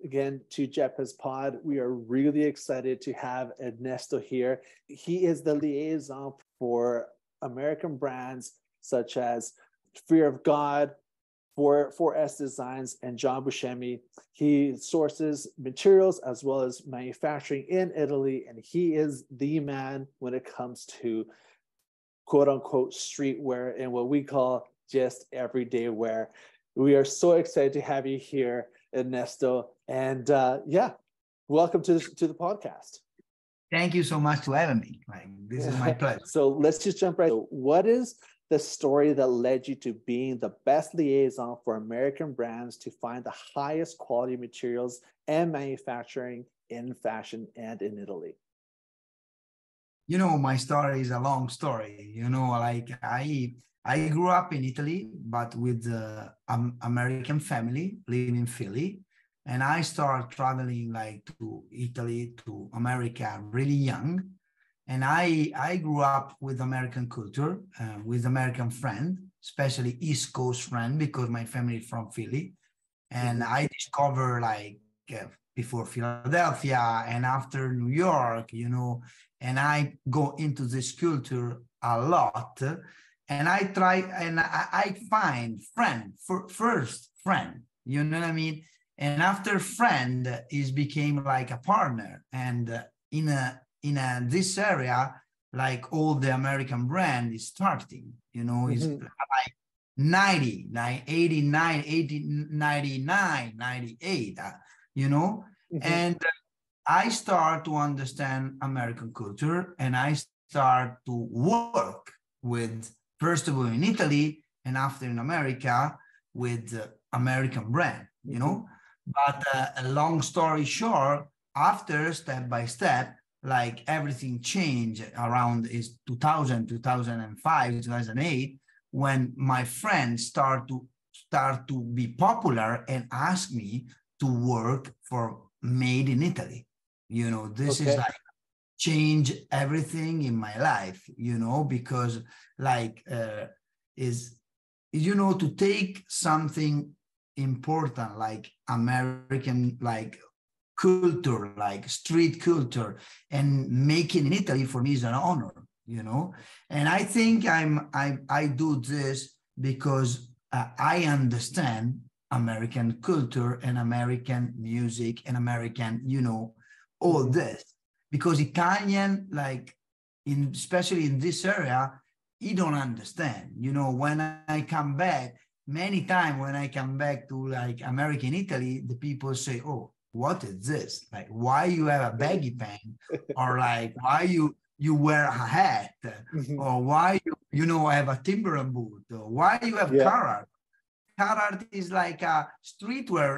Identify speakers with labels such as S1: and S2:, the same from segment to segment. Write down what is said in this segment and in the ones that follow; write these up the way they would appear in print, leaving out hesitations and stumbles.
S1: again to Geppe's pod. We are really excited to have Ernesto here. He is the liaison for American brands such as Fear of God, 4S Designs, and John Buscemi. He sources materials as well as manufacturing in Italy, and he is the man when it comes to quote unquote streetwear and what we call just everyday wear. We are so excited to have you here, Ernesto. And welcome to the podcast.
S2: Thank you so much for having me. This is my pleasure.
S1: So let's just jump right. So what is the story that led you to being the best liaison for American brands to find the highest quality materials and manufacturing in fashion and in Italy?
S2: My story is a long story. I grew up in Italy, but with an American family living in Philly. And I started traveling to Italy, to America really young. And I grew up with American culture, with American friend, especially East Coast friend, because my family is from Philly. And I discovered before Philadelphia and after New York, and I go into this culture a lot. And I try and I find first friend, you know what I mean? And after friend is became like a partner. And in this area, like all the American brand is starting, is like 90, 89, 80, 99, 98, and I start to understand American culture and I start to work with, first of all, in Italy and after in America with American brand, But a long story short, after step by step, like everything changed around is 2000, 2005, 2008, when my friends start to be popular and ask me to work for Made in Italy. This is like change everything in my life, because to take something important like American, like culture, like street culture, and make it in Italy for me is an honor, And I think I do this because I understand American culture and American music and American, all this, because Italian, especially in this area, you don't understand. When I come back, many times when I come back to American Italy, the people say, "Oh, what is this? Like, why you have a baggy pant, or why you wear a hat, or why you have a Timberland boot, or why you have Carhartt." Carhartt is like a streetwear,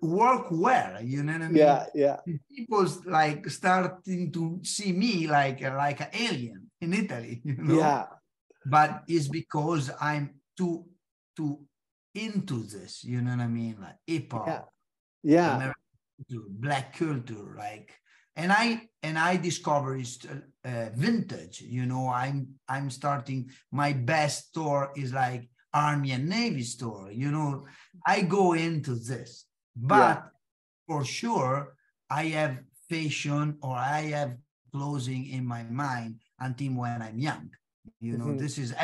S2: workwear. You know what I mean?
S1: Yeah.
S2: People's starting to see me like an alien in Italy.
S1: Yeah.
S2: But it's because I'm too into this. You know what I mean? Like hip hop, American culture, black culture, and I discover it's vintage. I'm starting. My best store is like Army and Navy store. I go into this, but for sure I have fashion or I have clothing in my mind until when I'm young. This is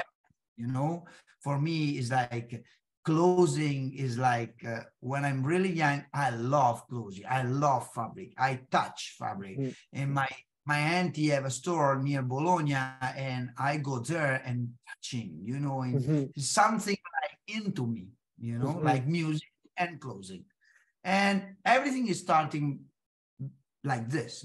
S2: for me is like clothing is like when I'm really young, I love clothing. I love fabric. I touch fabric. And my auntie have a store near Bologna, and I go there and touching, and something into me, like music and clothing. And everything is starting like this,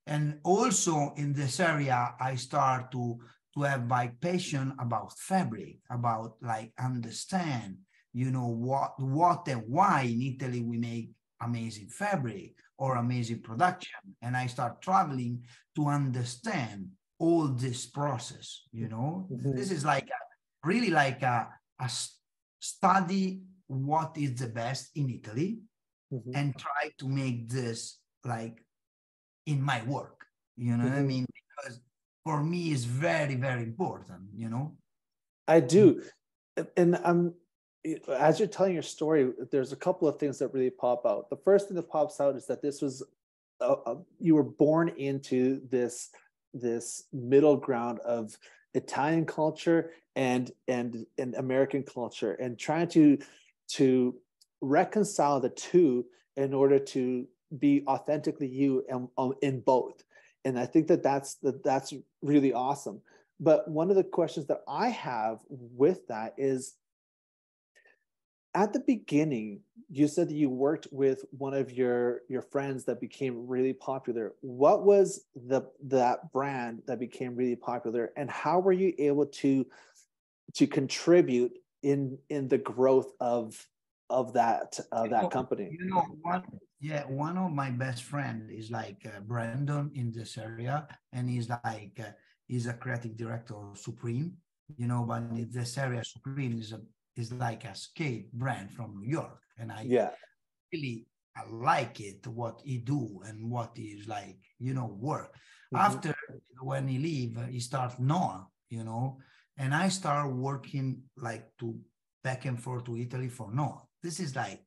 S2: And also in this area, I start to have my passion about fabric, about understand, what and why in Italy we make amazing fabric or amazing production. And I start traveling to understand all this process, This is really like a study what is the best in Italy and try to make this in my work, what I mean? Because for me it's very, very important,
S1: I do. And as you're telling your story, there's a couple of things that really pop out. The first thing that pops out is that this was you were born into this middle ground of Italian culture and American culture, and trying to reconcile the two in order to be authentically you in both. And I think that's really awesome. But one of the questions that I have with that is, at the beginning, you said that you worked with one of your friends that became really popular. What was that brand that became really popular, and how were you able to contribute in the growth of that company?
S2: One of my best friend is like Brandon in this area, and he's a creative director of Supreme, but in this area, Supreme is like a skate brand from New York, and I like it, what he do and what is like, work. After, when he leave, he start Noah, and I start working like to back and forth to Italy for Noah. This is like,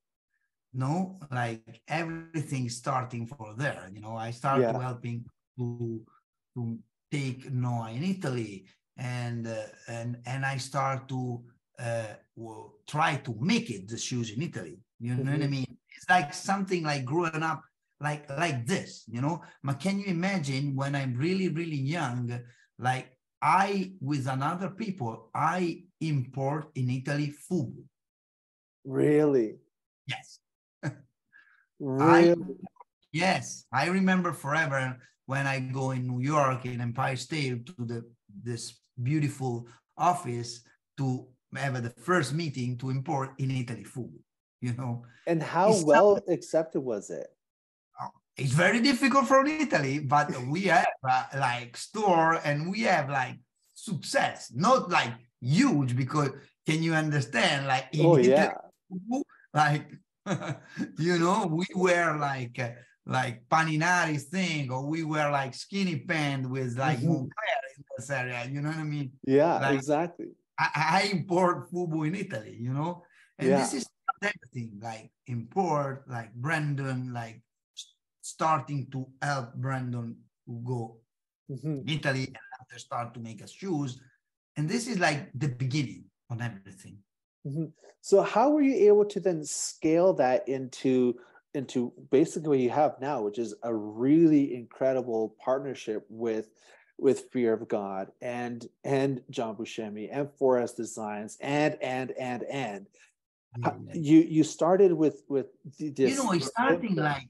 S2: like everything starting for there, I start to helping to take Noah in Italy, and I start to will try to make it the shoes in Italy. You know what I mean? It's like something like growing up like this, But can you imagine when I'm really, really young, like I, with another people, I import in Italy food.
S1: Really?
S2: Yes.
S1: Really?
S2: Yes. I remember forever when I go in New York, in Empire State, to this beautiful office to have the first meeting to import in Italy food,
S1: And how well accepted was it?
S2: It's very difficult from Italy, but we have like store, and we have like success, not like huge, because can you understand, like in Italy, like we wear like Paninari thing, or we wear like skinny pants with like Moncler in this area, you know what I mean?
S1: Yeah,
S2: like,
S1: exactly.
S2: I import fubu in Italy, and this is everything, like import, like Brandon, like starting to help Brandon to go Italy and after start to make us shoes. And this is like the beginning on everything.
S1: So how were you able to then scale that into basically what you have now, which is a really incredible partnership with Fear of God and John Buscemi and Forest Designs and you started with this.
S2: It's starting like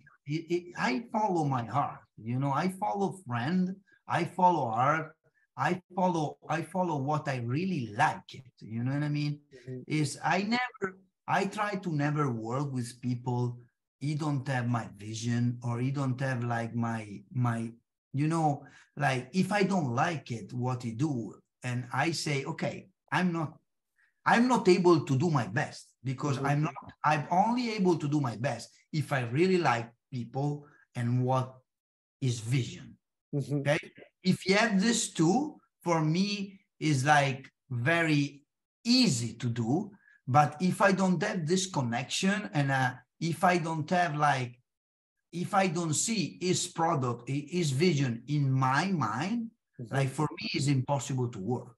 S2: I follow my heart. I follow friend, I follow art, I follow what I really like it. You know what I mean? Is I try to never work with people. He don't have my vision, or he don't have like my like if I don't like it, what he do, and I say, okay, I'm not able to do my best, because I'm only able to do my best if I really like people and what is vision. Okay. If you have this two, for me is like very easy to do. But if I don't have this connection, and if I don't have like, if I don't see his product, his vision in my mind, like for me, it's impossible to work.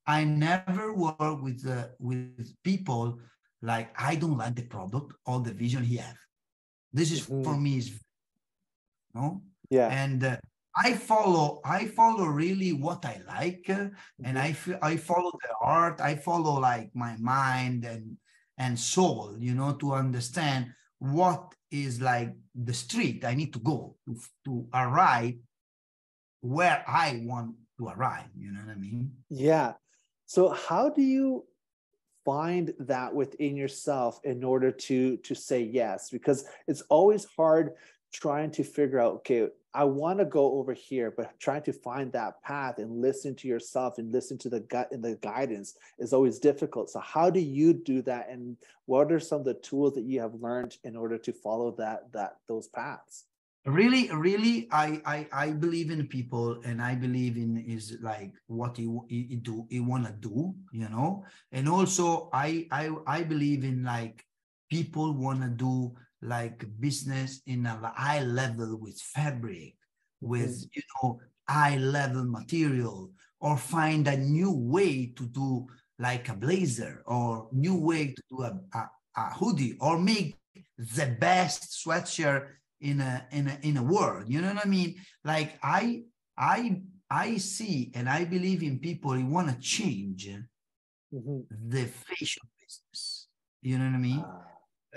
S2: I never work with people like I don't like the product or the vision he have. This is for me is and I follow really what I like, and I follow the art. I follow like my mind and soul, to understand what is like the street I need to go to arrive where I want to arrive. You know what I mean?
S1: Yeah. So how do you find that within yourself in order to say yes? Because it's always hard trying to figure out, okay, I want to go over here, but trying to find that path and listen to yourself and listen to the gut and the guidance is always difficult. So how do you do that? And what are some of the tools that you have learned in order to follow those paths?
S2: Really, I believe in people, and I believe in is like what he want to do, you know. And also I believe in like people want to do like business in a high level with fabric, with,
S1: Mhm.
S2: you know, high level material, or find a new way to do like a blazer, or new way to do a hoodie, or make the best sweatshirt in a world. You know what I mean? Like I I see and I believe in people who want to change
S1: Mhm.
S2: the fashion business. You know what I mean?
S1: Ah,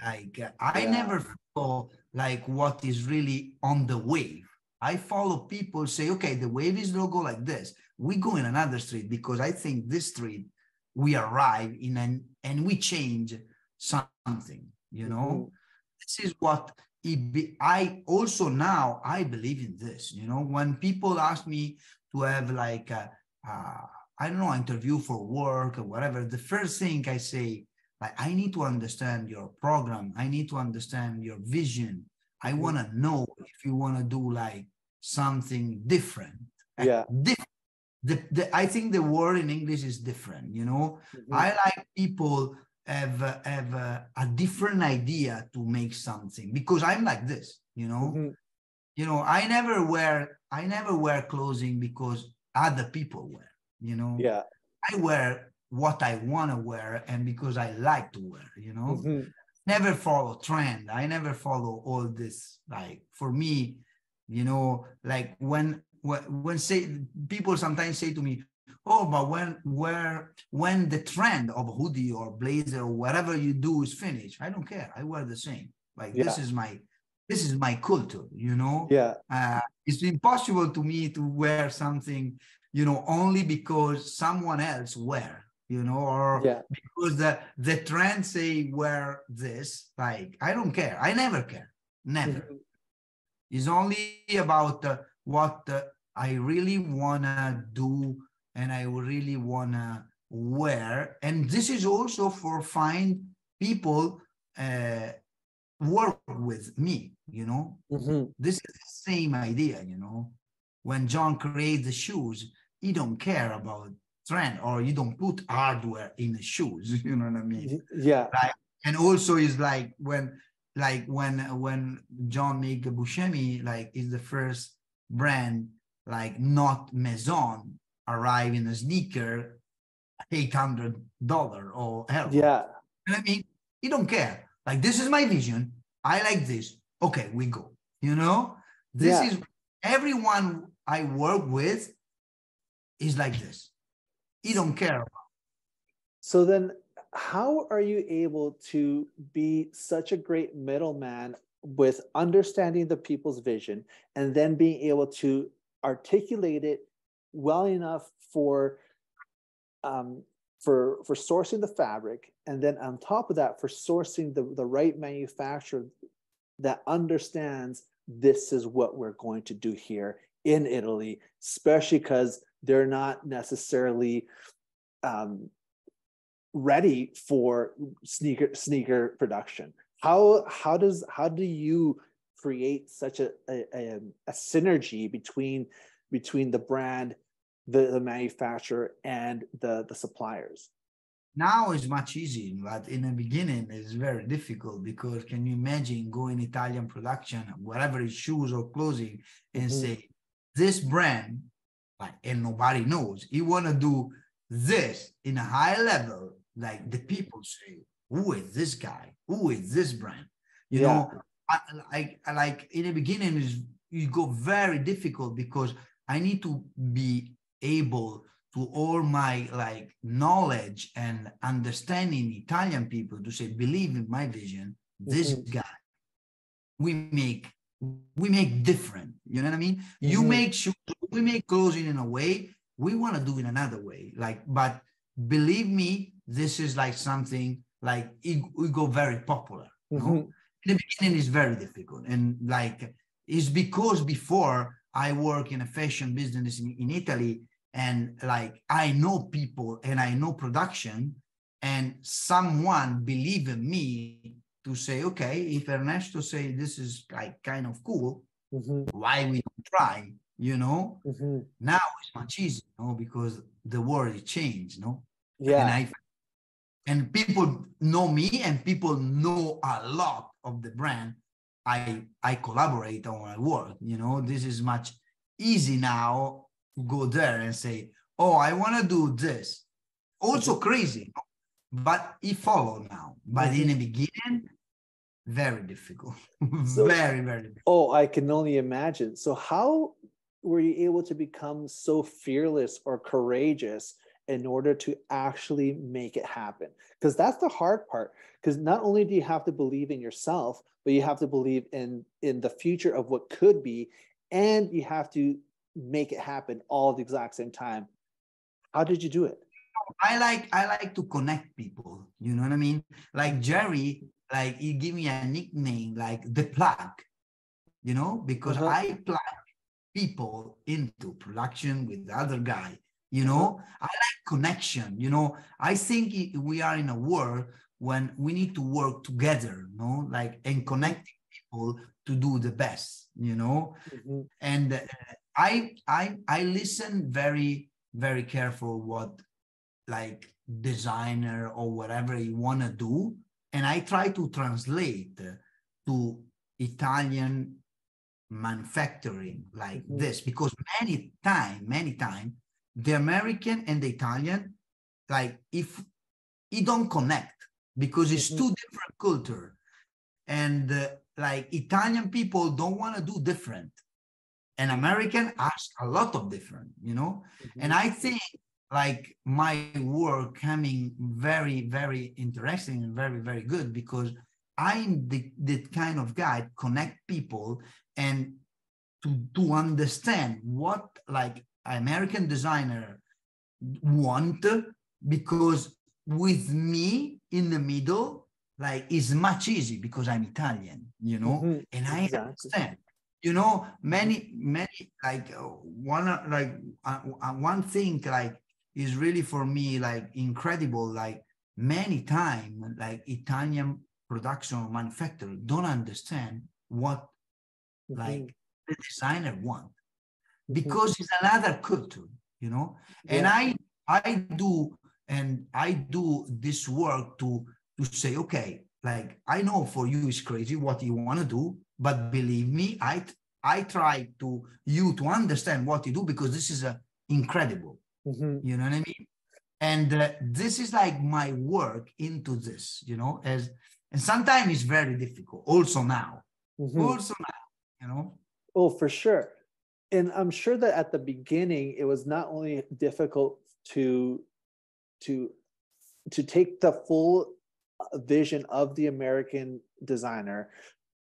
S2: Like I
S1: yeah.
S2: never follow like what is really on the wave. I follow people say, okay, the wave is logo like this. We go in another street because I think this street we arrive in and we change something, you know.
S1: Mhm.
S2: This is what I also now I believe in this. You know, when people ask me to have like a I don't know, interview for work or whatever, the first thing I say, like, I need to understand your program. I need to understand your vision. I
S1: Mhm.
S2: want to know if you want to do like something different.
S1: Yeah.
S2: I think the word in English is different. You know,
S1: Mhm.
S2: I like people have a different idea to make something because I'm like this.
S1: Mhm.
S2: You know, I never wear clothing because other people wear. You know,
S1: Yeah.
S2: I wear what I want to wear and because I like to wear. You know,
S1: Mhm.
S2: never follow trend. I never follow all this. Like for me, you know, like when say people sometimes say to me, "Oh, but when the trend of hoodie or blazer or whatever you do is finished, I don't care. I wear the same. Like
S1: Yeah.
S2: this is my culture. You know,
S1: Yeah.
S2: it's impossible to me to wear something, you know, only because someone else wear. You know, or
S1: Yeah.
S2: because the trend say wear this, like I don't care. I never care. Never.
S1: Mhm.
S2: It's only about what I really wanna do and I really wanna wear. And this is also for find people uh, work with me, you know.
S1: Mhm.
S2: This is the same idea, you know. When John creates the shoes, he don't care about trend, or you don't put hardware in the shoes, you know what I mean?
S1: Yeah.
S2: Like, and also is when John make Buscemi, like is the first brand, like not Maison, arrive in a sneaker $800 or euro.
S1: Yeah.
S2: You know what I mean? You don't care. Like this is my vision. I like this. Okay, we go. You know, this
S1: Yeah.
S2: is everyone I work with is like this. You don't care.
S1: So then, how are you able to be such a great middleman with understanding the people's vision and then being able to articulate it well enough um, for sourcing the fabric, and then on top of that, for sourcing the right manufacturer that understands this is what we're going to do here in Italy, especially because they're not necessarily um, ready for sneaker production. How do you create such a synergy between the brand, the manufacturer, and the suppliers?
S2: Now it's much easier, but in the beginning it's very difficult because can you imagine going Italian production, whatever it's shoes or clothing, and
S1: Mm-hmm.
S2: say this brand, like, and nobody knows, you want to do this in a high level, like the people say, who is this guy? Who is this brand? You
S1: Yeah.
S2: know, I like in the beginning is you go very difficult because I need to be able to all my like knowledge and understanding Italian people to say, believe in my vision, this
S1: Mm-hmm.
S2: guy, we make we make different. You know what I mean? You
S1: Mm-hmm.
S2: make sure we make clothing in a way, we want to do in another way. Like, but believe me, this is like something like we go very popular, no?
S1: Mm-hmm.
S2: In the beginning is very difficult. And like it's because before I work in a fashion business in Italy, and like I know people and I know production, and someone believe in me to say, okay, if Ernesto say this is like kind of cool, Why we don't try, you know?
S1: Mm-hmm.
S2: Now it's much easier, you know, because the world is changed, you know?
S1: Yeah.
S2: And people know me and people know a lot of the brand I collaborate on my work, you know? This is much easy now to go there and say, oh, I want to do this. Also crazy, but it followed now. But in the beginning, very difficult.
S1: So,
S2: Very, very difficult.
S1: oh, I can only imagine. So how were you able to become so fearless or courageous in order to actually make it happen? Because that's the hard part. Because not only do you have to believe in yourself, but you have to believe in the future of what could be, and you have to make it happen all at the exact same time. How did you do it?
S2: I like to connect people. You know what I mean? Like Jerry, like he give me a nickname like the plug, you know, because I plug people into production with the other guy. You know, I like connection. You know, I think we are in a world when we need to work together, you know, like and connecting people to do the best, you know. And I listen very, very careful what like designer or whatever you want to do, and I try to translate to Italian manufacturing like this, because many time the American and the Italian, like if you don't connect, because it's two different culture, and like Italian people don't want to do different, and American ask a lot of different, you know. And I think like my work coming very, very interesting and very, very good, because I'm the kind of guy connect people and to understand what like American designer want, because with me in the middle, like is much easy because I'm Italian, you know, and I understand. You know, many like one thing like is really for me like incredible. Like many time, like Italian production or manufacturer don't understand what like the designer want, because it's another culture, you know. And I do this work to say, okay, like I know for you it's crazy what you want to do, but believe me, I try to you to understand what you do, because this is incredible. You know what I mean? And this is like my work into this, you know, and sometimes it's very difficult also now. Also now, you know.
S1: Oh, for sure. And I'm sure that at the beginning, it was not only difficult to take the full vision of the American designer,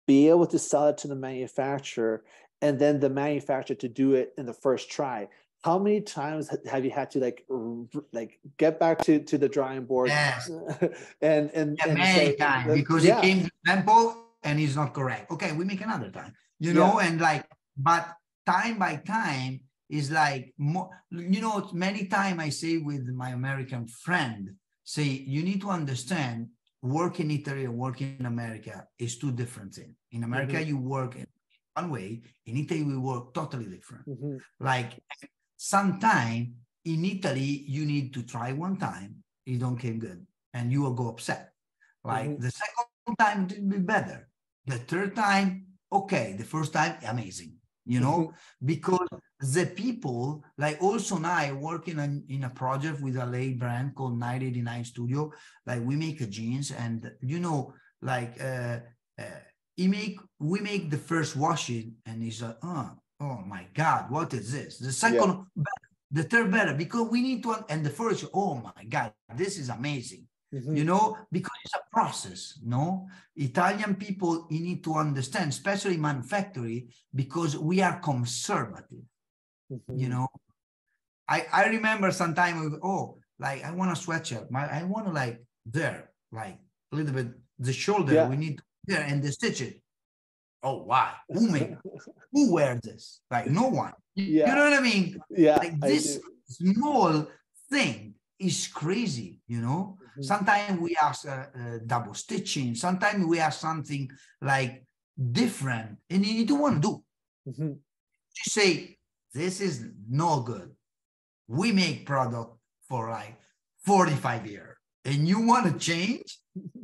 S1: be able to sell it to the manufacturer, and then the manufacturer to do it in the first try. How many times have you had to like get back to the drawing board?
S2: Yes.
S1: and
S2: Many
S1: say,
S2: times, because it came to sample and it's not correct. Okay, we make another time, you know, and like, but time by time is like more, you know, many times I say with my American friend, say, you need to understand work in Italy and work in America is two different things. In America, you work in one way. In Italy, we work totally different. Like sometime in Italy, you need to try one time, it don't came good, and you will go upset. Like the second time, it will be better. The third time, okay. The first time, amazing, you know, because the people, like also now I work in a project with a late brand called 989 Studio. Like we make a jeans, and you know, like we make the first washing, and he's like, oh my God, what is this? The second better, the third better, because we need to, and the first, oh my God, this is amazing. You know, because it's a process, no? Italian people, you need to understand, especially manufacturing, because we are conservative, you know? I remember sometime, like I want a sweatshirt, I want to like there, like a little bit, the shoulder, we need there, and the stitch it. Oh, why? Who wears this? Like no one. You know what I mean? Like this small thing is crazy, you know? Sometimes we ask double stitching. Sometimes we ask something like different, and you don't want to do.
S1: Mm-hmm.
S2: You say, this is no good. We make product for like 45 years and you want to change?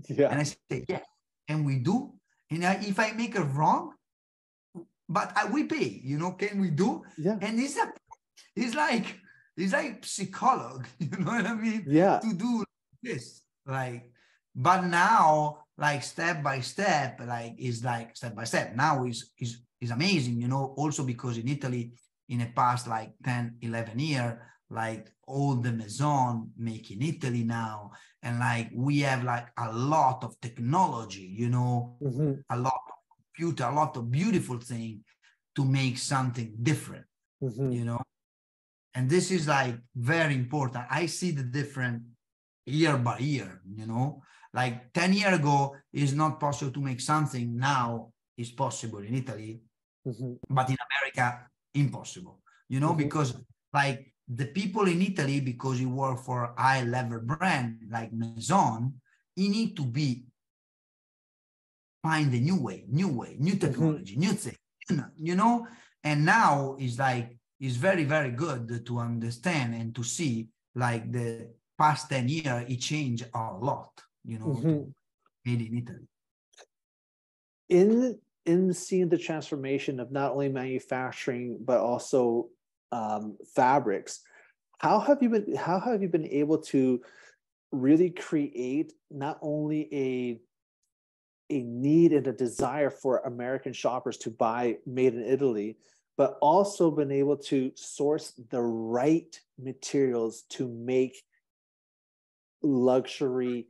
S1: Yeah.
S2: And I say, yeah, and we do. And if I make it wrong, but we pay, can we do?
S1: Yeah.
S2: And it's like, psychologue, you know what I mean?
S1: Yeah.
S2: To do this, but now, step by step, step by step. Now is amazing, also because in Italy, in the past 10, 11 years, all the maison make in Italy now. And we have a lot of technology,
S1: Mm-hmm.
S2: a lot of computer, a lot of beautiful things to make something different,
S1: Mm-hmm.
S2: And this is very important. I see the difference year by year, 10 years ago is not possible to make something. Now is possible in Italy,
S1: Mm-hmm.
S2: but in America, impossible,
S1: Mm-hmm.
S2: because the people in Italy, because you work for a high level brand like Maison, you need to find a new way, new technology, new thing, and now is very, very good to understand and to see the past 10 years, it changed a lot,
S1: Mm-hmm.
S2: to made in Italy.
S1: In seeing the transformation of not only manufacturing but also fabrics, how have you been able to really create not only a need and a desire for American shoppers to buy made in Italy, but also been able to source the right materials to make luxury,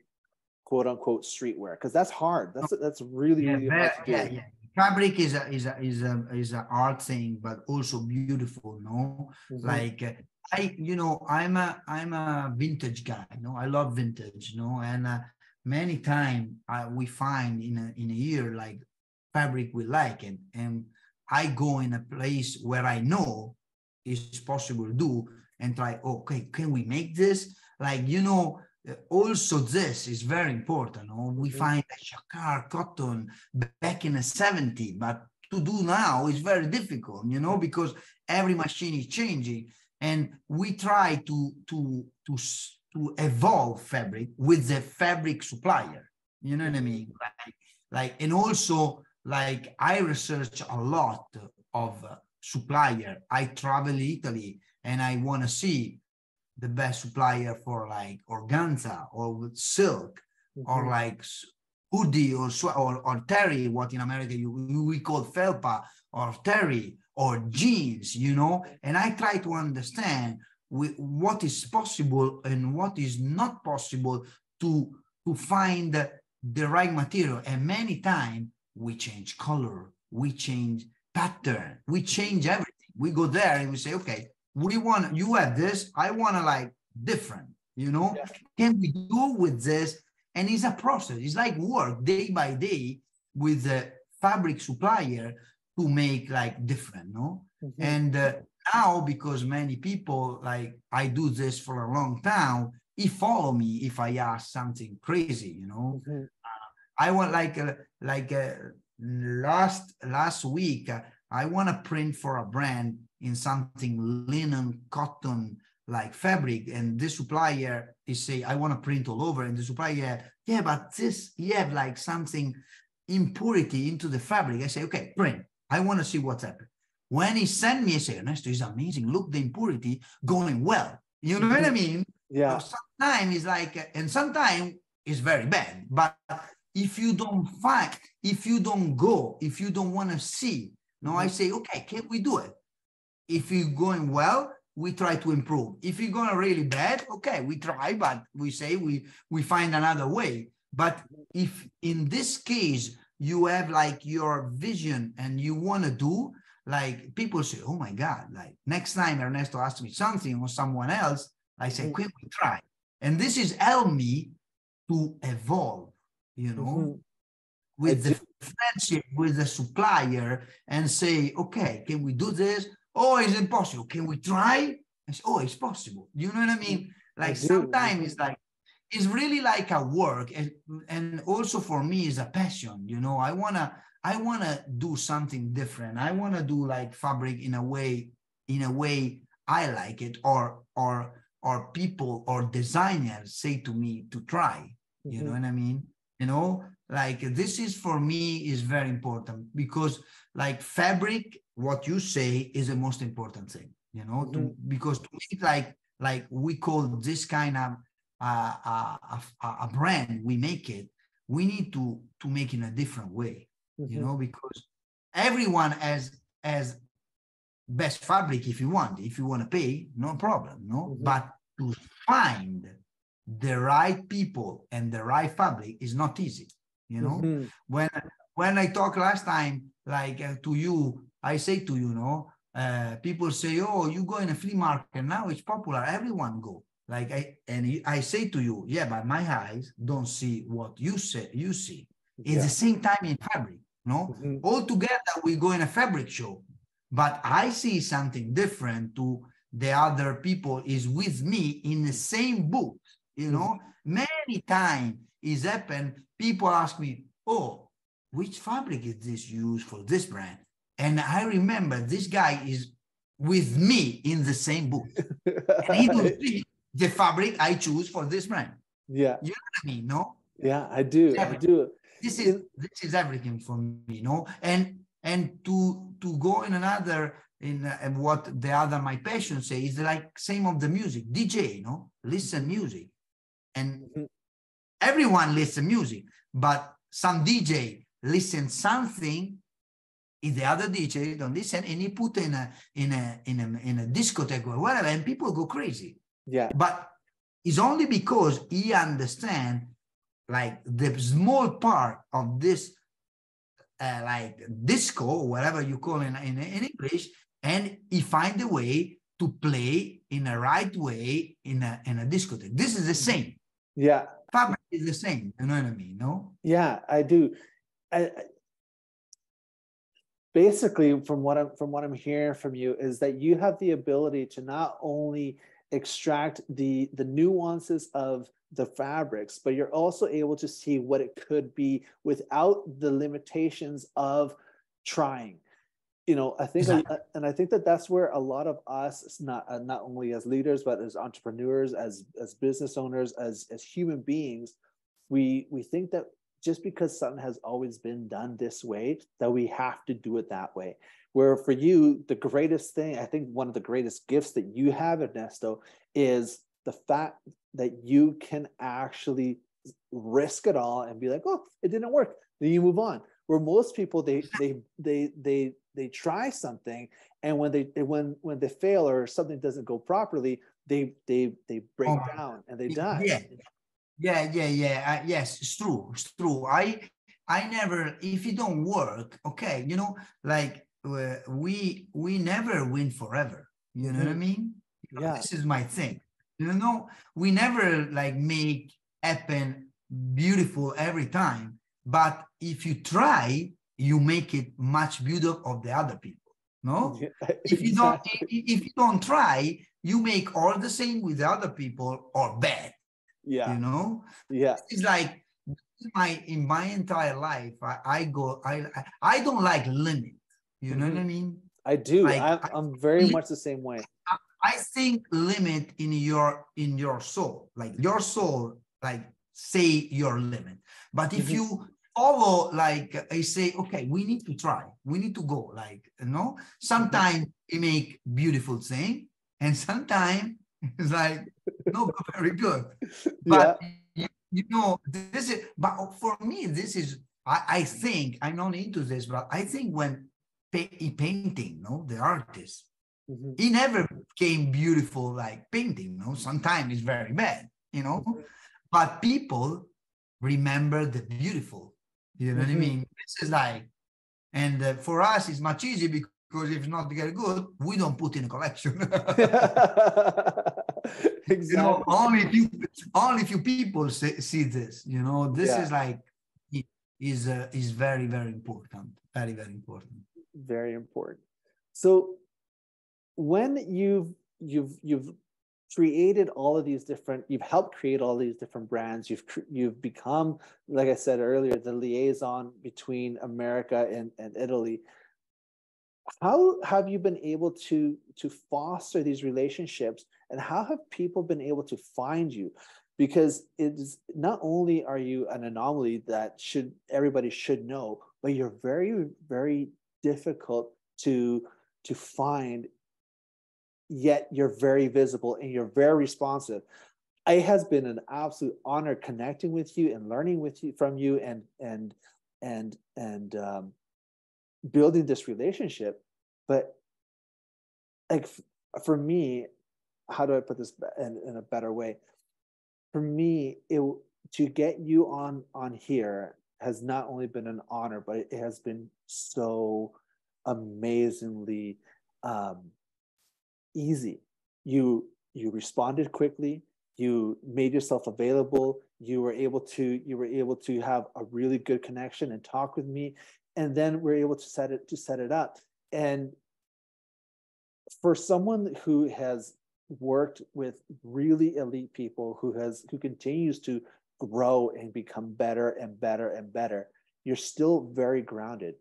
S1: quote unquote, streetwear? Because that's hard. That's really, really hard to do.
S2: Yeah. Fabric is a art thing, but also beautiful, no?
S1: Mm-hmm.
S2: I'm a vintage guy, I love vintage, and many times we find in a year fabric we like it, and I go in a place where I know it's possible to do and try, okay, can we make this? Also this is very important. We
S1: Mm-hmm.
S2: find jacquard cotton back in the 70s, but to do now is very difficult, because every machine is changing, and we try to evolve fabric with the fabric supplier. You know what I mean? And also I research a lot of supplier. I travel Italy and I want to see the best supplier for organza or with silk, or hoodie or terry, what in America we call felpa, or terry, or jeans, and I try to understand what is possible and what is not possible to find the right material. And many times we change color, we change pattern, we change everything. We go there and we say, okay, you have this, I want to different,
S1: Yeah.
S2: Can we do with this? And it's a process. It's like work day by day with the fabric supplier to make different, no?
S1: Mm-hmm.
S2: And now, because many people, I do this for a long time, he follow me if I ask something crazy,
S1: Mm-hmm.
S2: I want last week, I want to print for a brand in something linen, cotton, fabric, and this supplier is say, I want to print all over, and the supplier, yeah, but this, you have something impurity into the fabric. I say, okay, print. I want to see what's happened. When he sent me, I say, Ernesto, it's amazing. Look, the impurity going well. You know what I mean?
S1: Yeah.
S2: So sometimes it's and sometimes it's very bad. But if you don't find, if you don't go, if you don't want to see, I say, okay, can we do it? If you're going well, we try to improve. If you're going really bad, okay, we try, but we say we find another way. But if in this case you have your vision and you want to do, people say, oh my God, next time Ernesto asks me something or someone else, I say, can we try? And this is help me to evolve, with the friendship with the supplier, and say, okay, can we do this? Oh, it's impossible. Can we try? I say, oh, it's possible. You know what I mean? Sometimes it's really a work, and also for me is a passion. I wanna I want to do something different. I want to do like fabric in a way I like it, or people or designers say to me to try. You know what I mean? You know, like this is for me is very important, because like fabric, what you say is the most important thing, you know, because to make like we call this kind of a brand, we make it, we need to make it in a different way, you know, because everyone has best fabric. If you want to pay, no problem, no. But to find the right people and the right fabric is not easy, you know. When I talked last time, like to you, I say to you, no, people say, oh, you go in a flea market now, it's popular, everyone go. Like I say to you, yeah, but my eyes don't see what you see. It's the same time in fabric, no. All together we go in a fabric show, but I see something different to the other people is with me in the same booth, you know. Many times it's happened, people ask me, oh, which fabric is this used for this brand? And I remember this guy is with me in the same booth. And he don't see the fabric I choose for this brand.
S1: Yeah.
S2: You know what I mean, no?
S1: Yeah, I do. I do.
S2: This is everything for me, no? And to go in another, in what the other my passion say is like same of the music, DJ, no? Listen music. And everyone listen music, but some DJ listen something, if the other DJ don't listen, and he put in a discotheque or whatever, and people go crazy.
S1: Yeah.
S2: But it's only because he understand like the small part of this like disco or whatever you call in English, and he find a way to play in a right way in a discotheque. This is the same.
S1: Yeah.
S2: Fabric is the same. You know what I mean? No?
S1: Yeah, I do. Basically, from what I'm hearing from you is that you have the ability to not only extract the nuances of the fabrics, but you're also able to see what it could be without the limitations of trying. You know, I think, exactly. And I think that that's where a lot of us, not only as leaders, but as entrepreneurs, as business owners, as human beings, we think that just because something has always been done this way, that we have to do it that way. Where for you, the greatest thing, I think one of the greatest gifts that you have, Ernesto, is the fact that you can actually risk it all and be like, oh, it didn't work. Then you move on. Where most people, they try something, and when they fail or something doesn't go properly, they break down and they die.
S2: Yes, it's true. It's true. I never, if it don't work, okay, you know, like we never win forever. You know what I mean?
S1: Yeah.
S2: This is my thing. You know, we never like make happen beautiful every time. But if you try, you make it much beautiful of the other people. No, yeah, exactly. If you don't try, you make all the same with the other people or bad.
S1: Yeah.
S2: You know?
S1: Yeah.
S2: It's like in my entire life, I don't like limit. You know what I mean?
S1: I do.
S2: Like,
S1: I'm very much the same way.
S2: I think limit in your soul, like your soul, like say your limit. But if you follow, like I say, okay, we need to try, we need to go, like, you know, sometimes we make beautiful thing, and sometimes it's like not very good. But you know, this is, but for me, this is, I think, I'm not into this, but I think when painting, no, the artist, he never came beautiful like painting, no, sometimes it's very bad, you know, but people remember the beautiful, you know what I mean? This is like, and for us, it's much easier because if it's not very good, we don't put in a collection. Exactly. You know, only few people see this. You know, this is like is very, very important. Very, very important.
S1: Very important. So when you've created all of these different, you've helped create all these different brands. You've become, like I said earlier, the liaison between America and Italy. How have you been able to foster these relationships, and how have people been able to find you? Because it's not only are you an anomaly that everybody should know, but you're very, very difficult to find, yet you're very visible and you're very responsive. It has been an absolute honor connecting with you and learning with you from you and building this relationship. But like for me, how do I put this in a better way? For me, to get you on here has not only been an honor, but it has been so amazingly easy. You responded quickly. You made yourself available. You were able to have a really good connection and talk with me, and then we're able to set it up. And for someone who has worked with really elite people, who continues to grow and become better and better and better, you're still very grounded.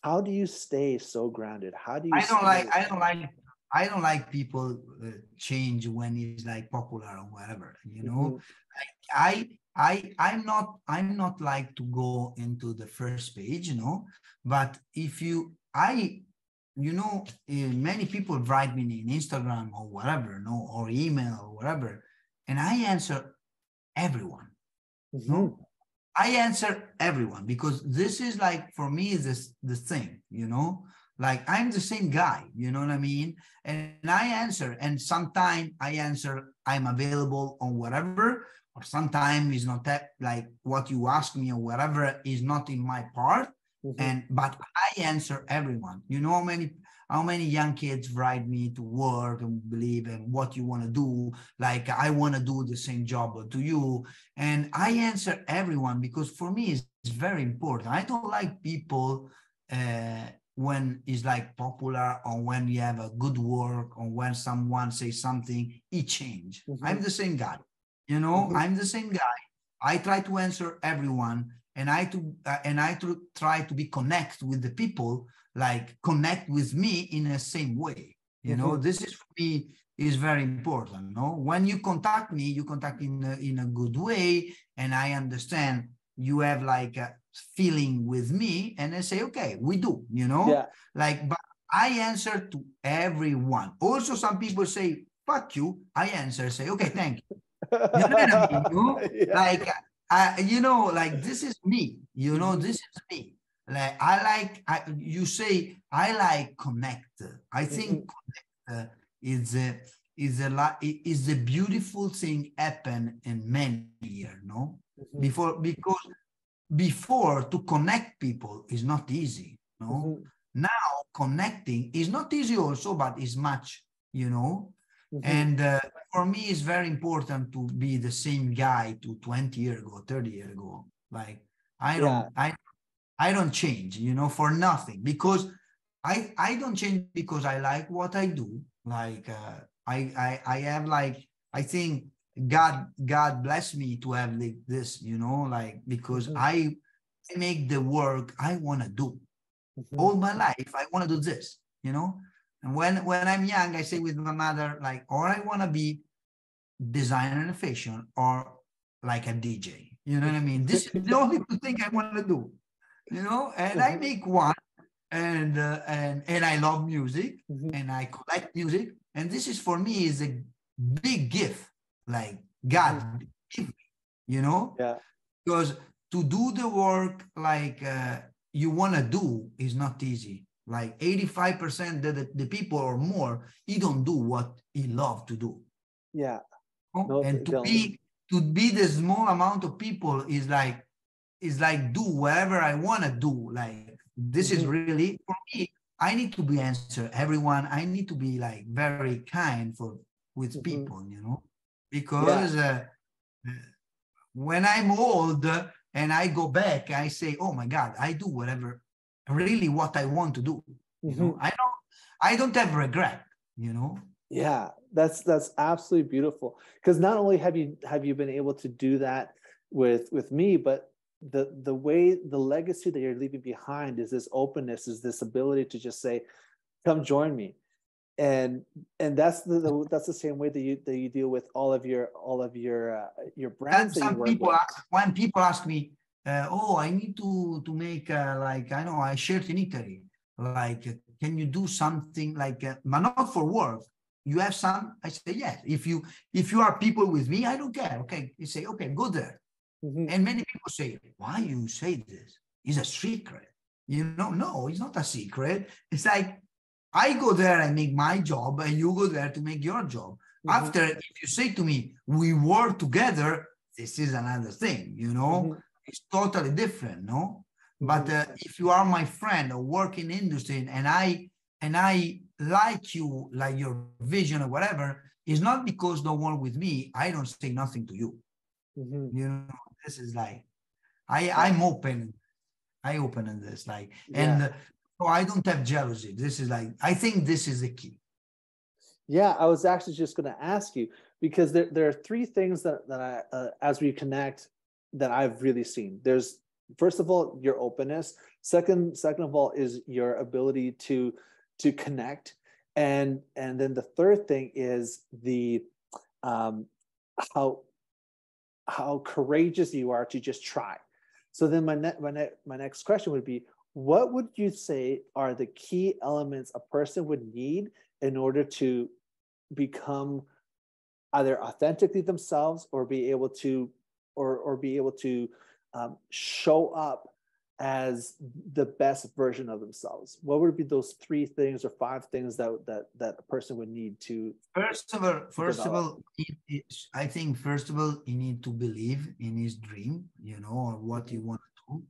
S1: How do you stay so grounded? How do you?
S2: I don't like people change when it's like popular or whatever, you know. I'm not like to go into the first page, you know. But if many people write me in Instagram or whatever, no, or email or whatever, and I answer everyone. No, I answer everyone because this is like, for me, is the thing, you know. Like, I'm the same guy, you know what I mean? And I answer, and sometimes I answer, I'm available on whatever, or sometimes it's not that, like what you ask me or whatever is not in my part. But I answer everyone. You know how many young kids write me to work and believe in what you want to do. Like, I want to do the same job to you. And I answer everyone because for me it's very important. I don't like people when it's like popular, or when you have a good work, or when someone says something, it change. I'm the same guy, you know. I'm the same guy. I try to answer everyone, and I try to be connect with the people, like connect with me in the same way, you know. This is, for me, is very important, no? When you contact me, you contact in a good way, and I understand you have like a feeling with me, and I say, okay, we do, you know.
S1: Yeah.
S2: Like, but I answer to everyone. Also, some people say fuck you, I answer, say, okay, thank you. You know what I mean? You know?
S1: Yeah.
S2: Like, you know, like, this is me, you know. This is me. Like, you say, I like connect. I think connect is a beautiful thing happen in many years, no? Because before, to connect people is not easy, no? Now connecting is not easy also, but is much, you know. And for me, it's very important to be the same guy to 20 years ago, 30 years ago. Like, I don't change, you know, for nothing, because I don't change because I like what I do. Like, I have, like, I think God bless me to have like this, you know, like, because I make the work I want to do. All my life, I want to do this, you know. And when I'm young, I say with my mother, like, or I want to be designer in fashion, or like a DJ. You know what I mean? This is the only two things I want to do, you know. And I make one, and I love music, and I collect music, and this is, for me, is a big gift, like God give me, you know.
S1: Yeah.
S2: Because to do the work like you want to do is not easy. Like 85% of the people or more, he don't do what he love to do.
S1: Yeah.
S2: No? And to be the small amount of people is like do whatever I want to do. Like, this is really, for me, I need to be answer everyone. I need to be like very kind with people, you know, because when I'm old and I go back, I say, oh my God, I do whatever, really what I want to do. You know, I don't have regret, you know.
S1: Yeah, that's absolutely beautiful. Because not only have you been able to do that with me, but the way the legacy that you're leaving behind is this openness, is this ability to just say, "Come join me," and that's that's the same way that you deal with all of your brands that you
S2: Some
S1: work
S2: people
S1: with.
S2: ask, when people ask me, oh, I need to make like, I know I shared in Italy, like, can you do something like, but not for work? You have some? I say yes. If you are people with me, I don't care. Okay, you say okay, go there.
S1: Mhm,
S2: And many people say, why you say this? It's a secret. You know, no, it's not a secret. It's like I go there and make my job, and you go there to make your job.
S1: mhm,
S2: After, if you say to me, we work together, this is another thing, you know,
S1: mhm,
S2: it's totally different, no? But
S1: mhm,
S2: if you are my friend or work in industry, and I like you, like your vision or whatever, it's not because don't work with me, I don't say nothing to you.
S1: mhm.
S2: You know, this is like,
S1: Uh,
S2: I'm open. I open in this, like,
S1: yeah.
S2: and so I don't have jealousy. This is like, I think this is the key.
S1: Yeah, I was actually just going to ask you because there are three things that I, as we connect, that I've really seen. There's, first of all, your openness. Second of all is your ability to connect, and then the third thing is the um, how how courageous you are to just try. So then my next question would be, what would you say are the key elements a person would need in order to become either authentically themselves or be able to or be able to show up as the best version of themselves? What would be those three things or five things that a person would need to
S2: First of
S1: develop?
S2: all, I think first of all, you need to believe in his dream, you know, or what you
S1: Mm-hmm.
S2: want to do.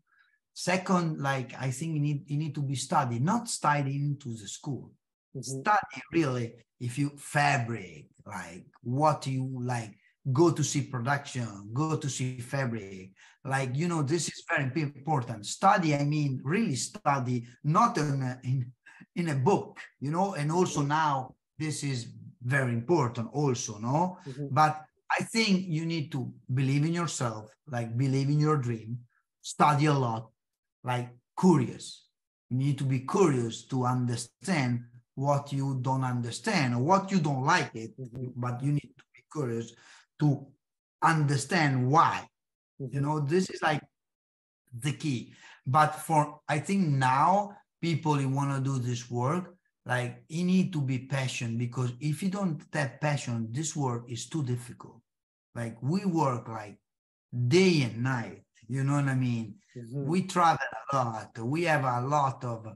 S2: Second, like, I think you need to be studied, not studying to the school.
S1: Mm-hmm.
S2: Study really, if you fabric, like what you like, go to see production, go to see fabric. Like, you know, this is very important. Study, I mean, really study, not in a book, you know, and also
S1: Mm-hmm.
S2: now this is very important also, no?
S1: Mm-hmm.
S2: But I think you need to believe in yourself, like believe in your dream, study a lot, like curious. You need to be curious to understand what you don't understand or what you don't like it,
S1: Mm-hmm.
S2: but you need to be curious to understand why. You
S1: Mm-hmm.
S2: know, this is like the key. But for, I think now people who want to do this work, like you need to be passionate, because if you don't have passion, this work is too difficult. Like we work like day and night, you know what I mean?
S1: Mm-hmm.
S2: We travel a lot. We have a lot of,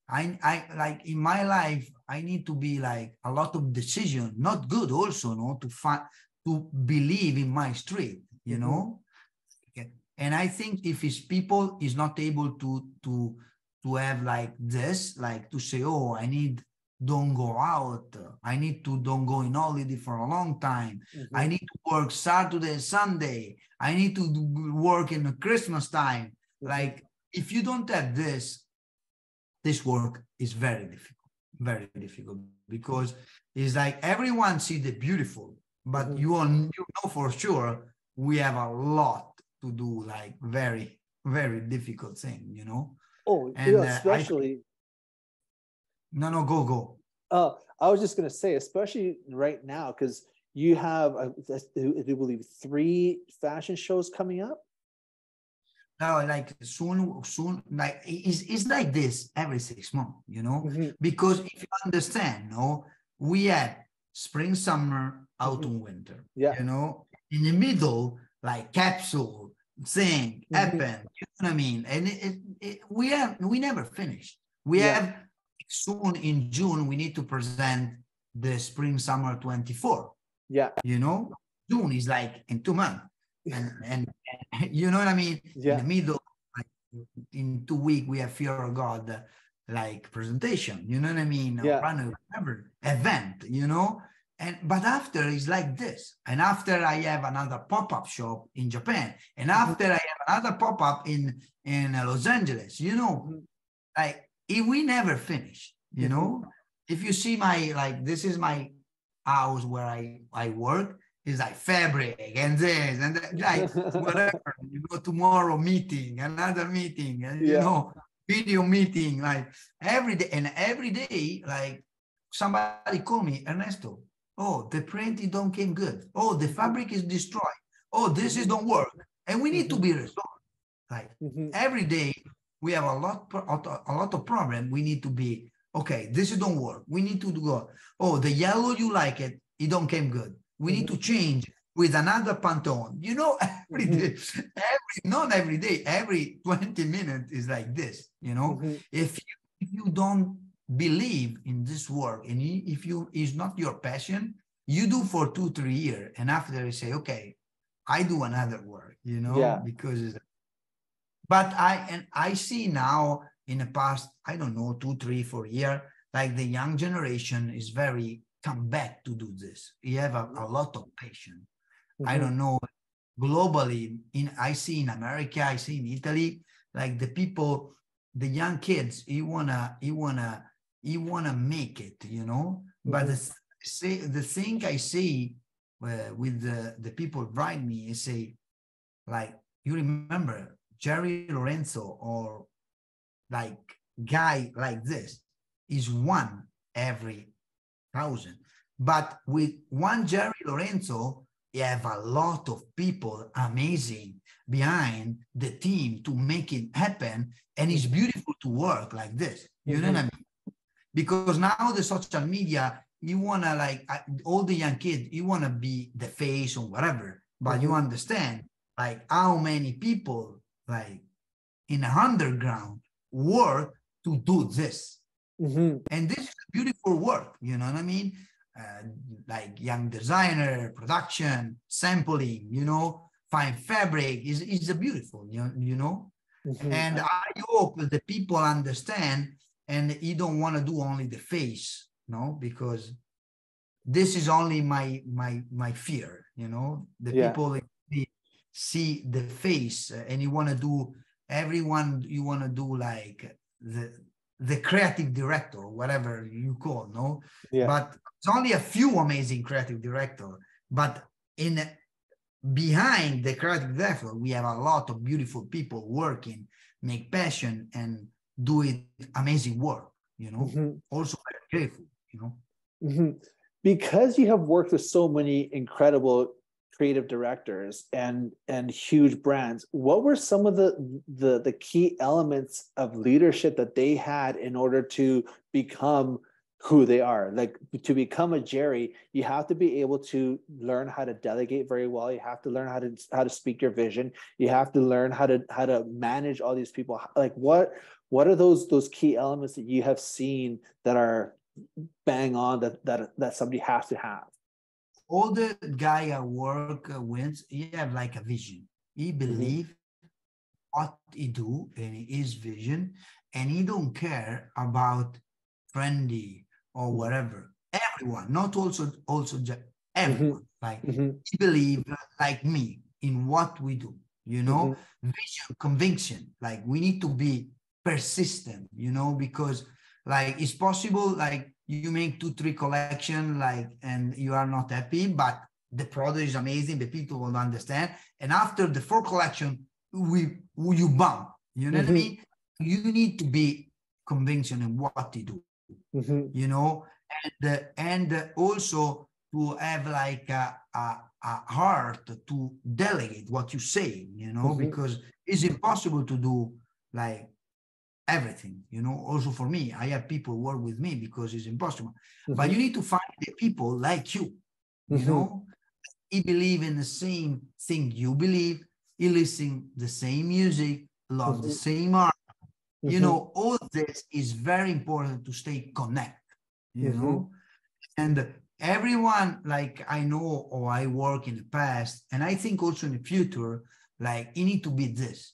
S2: I like in my life, I need to be like a lot of decision, not good also, no, to find, to believe in my street, you
S1: Mm-hmm.
S2: know? Okay. And I think if his people is not able to have like this, like to say, oh, I need don't go out, I need to don't go in holiday for a long time, I
S1: Mm-hmm.
S2: need to work Saturday, Sunday, I need to work in the Christmas time.
S1: Mm-hmm.
S2: Like if you don't have this work is very difficult, because it's like everyone see the beautiful, but
S1: Mm-hmm.
S2: you know for sure we have a lot to do, like very difficult thing, you know.
S1: Oh, yeah,
S2: And I think,
S1: especially.
S2: no, go.
S1: I was just going to say, especially right now, because you have, I do believe, three fashion shows coming up.
S2: Now, like soon, like it's like this every 6 months, you know,
S1: Mm-hmm.
S2: because if you understand, no, we had spring, summer,
S1: Mm-hmm.
S2: autumn, winter,
S1: Yeah.
S2: you know, in the middle, like capsule thing
S1: Mm-hmm.
S2: happened, you know what I mean? And we never finished. We
S1: Yeah.
S2: have soon in June, we need to present the spring, summer 24,
S1: Yeah.
S2: you know, June is like in 2 months. And you know what I mean? In
S1: Yeah.
S2: the middle, like in 2 weeks, we have Fear of God like presentation, you know what I mean? Or
S1: Yeah.
S2: run whatever event, you know? And but after it's like this. And after I have another pop-up shop in Japan. And
S1: Mm-hmm.
S2: after I have another pop-up in Los Angeles, you know,
S1: Mm-hmm.
S2: like if we never finish, you
S1: Mm-hmm.
S2: know. If you see my, like, this is my house where I work is like fabric and this and that, like whatever. You go tomorrow meeting, another meeting, and you
S1: Yeah.
S2: know, video meeting, like every day, like somebody call me, Ernesto. Oh, the print it don't came good. Oh, the fabric is destroyed. Oh, this is don't work, and we need to be resolved. Like every day, we have a lot of problem. We need to be okay. This don't work. We need to go. Oh, the yellow you like it. It don't came good. We need to change with another Pantone. You know, every day, not every day, every 20 minutes is like this. You know, if you don't believe in this work and if you is not your passion, you do for 2 3 years, and after you say, okay, I do another work. You know,
S1: Yeah.
S2: because. But I see now in the past, I don't know, 2 3 4 years, like the young generation is very come back to do this. You have a lot of patience. I don't know, globally, I see in America, I see in Italy, like the people, the young kids, you wanna make it, you know. But the thing I see with the people write me is say, like, you remember Jerry Lorenzo or like guy like this is one every 1,000. But with one Jerry Lorenzo, you have a lot of people amazing behind the team to make it happen. And it's beautiful to work like this. You know what I mean? Because now the social media, you want to like all the young kids, you want to be the face or whatever, but you understand like how many people like in the underground work to do this. And this is beautiful work, you know what I mean? Like young designer, production, sampling, you know, fine fabric is a beautiful, you know? And I hope that the people understand and you don't want to do only the face, no, because this is only my fear, you know, the people see the face and you want to do everyone, you want to do like the creative director, whatever you call, no? But it's only a few amazing creative director, but in behind the creative director, we have a lot of beautiful people working, make passion and do it amazing work, you know, also very grateful, you know.
S1: Because you have worked with so many incredible creative directors and huge brands, what were some of the key elements of leadership that they had in order to become who they are? Like, to become a Jerry, you have to be able to learn how to delegate very well. You have to learn how to speak your vision. You have to learn how to manage all these people. Like, what are those key elements that you have seen that are bang on that somebody has to have?
S2: All the guy I work with, he have like a vision. He believe what he do and his vision, and he don't care about trendy or whatever. Everyone, not also everyone. Like he believe like me in what we do. You know, vision, conviction. Like we need to be persistent. You know, because like it's possible like you make 2 3 collection like and you are not happy, but the product is amazing, the people will understand, and after the 4 collection you bump, you know what I mean? You need to be conviction in what to do, you know, and also to have like a heart to delegate what you say, you know, because it's impossible to do like everything, you know. Also for me, I have people work with me because it's impossible, but you need to find the people like you know, he believe in the same thing you believe, he listen the same music, love the same art, you know. All this is very important to stay connected, you know. And everyone like I know or I work in the past, and I think also in the future, like you need to be this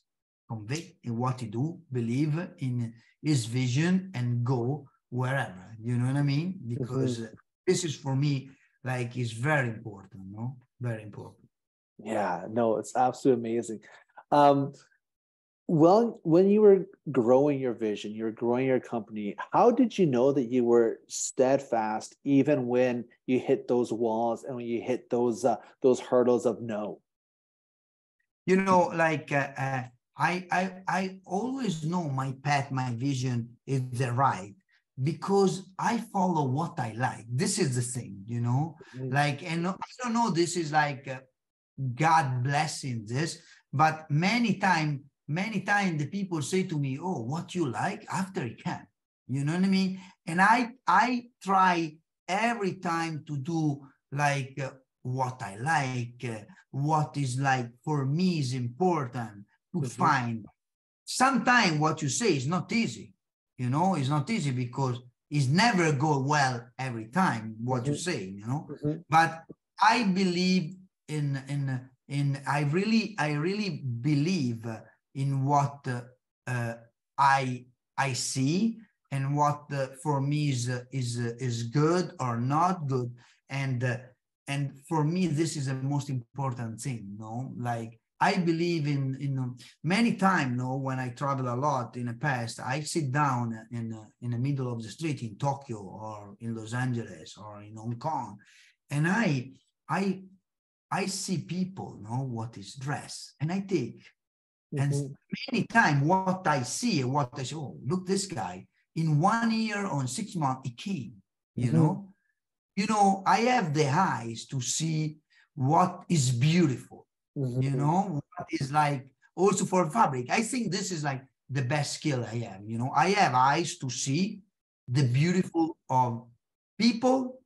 S2: convict in what you do, believe in his vision, and go wherever. You know what I mean? Because this is for me like is very important. No, very important.
S1: Yeah, no, it's absolutely amazing. Um, Well, when you were growing your vision, you were growing your company, how did you know that you were steadfast even when you hit those walls and when you hit those hurdles of no?
S2: You know, like I always know my path, my vision is the right because I follow what I like. This is the thing, you know,
S1: Mhm.
S2: like, and I don't know, this is like God blessing this, but many time the people say to me, "Oh, what you like after you can," you know what I mean? And I try every time to do like what I like, what is like for me is important to
S1: Mhm.
S2: find. Sometimes what you say is not easy, you know, it's not easy because it's never go well every time what you
S1: Mhm.
S2: say, you know.
S1: Mhm.
S2: But I believe I really believe in what uh, I I see and what for me is good or not good, and for me this is the most important thing, you know. Like I believe in many times, no, when I travel a lot in the past, I sit down in the middle of the street in Tokyo or in Los Angeles or in Hong Kong, and I I see people know what is dress, and I take, and
S1: Mhm.
S2: many times what I see, what I say, oh, look, this guy in 1 year or in 6 months he came, you
S1: Mhm.
S2: know. You know, I have the eyes to see what is beautiful, you
S1: Mhm.
S2: know, what is like also for fabric. I think this is like the best skill I have, you know. I have eyes to see the beautiful of people,